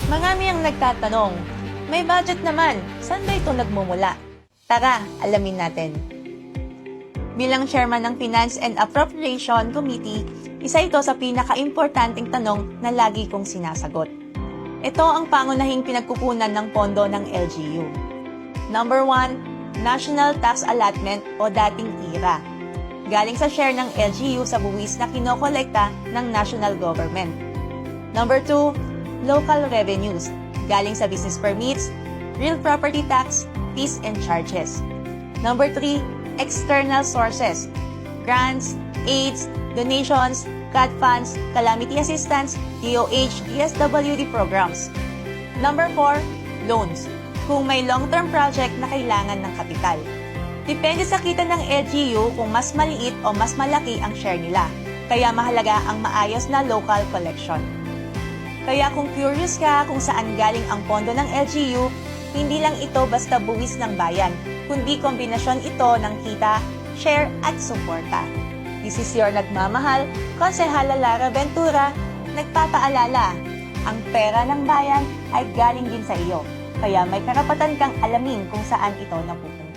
Marami ang nagtatanong, may budget naman, saan ba ito nagmumula? Tara, alamin natin. Bilang chairman ng Finance and Appropriation Committee, isa ito sa pinaka-importanting tanong na lagi kong sinasagot. Ito ang pangunahing pinagkukunan ng pondo ng LGU. Number 1, National Tax Allotment o dating TIRA. Galing sa share ng LGU sa buwis na kinokolekta ng national government. Number 2, Local Revenues. Galing sa business permits, real property tax, fees and charges. Number 3, External sources. Grants, aids, donations, CAD funds, calamity assistance, DOH, DSWD programs. Number 4, loans. Kung may long-term project na kailangan ng kapital. Depende sa kita ng LGU kung mas maliit o mas malaki ang share nila. Kaya mahalaga ang maayos na local collection. Kaya kung curious ka kung saan galing ang pondo ng LGU, hindi lang ito basta buwis ng bayan, kundi kombinasyon ito ng kita, share at suporta. This is your nagmamahal, Konsehala Lara Ventura, nagpapaalala, ang pera ng bayan ay galing din sa iyo, kaya may karapatan kang alamin kung saan ito napupunta.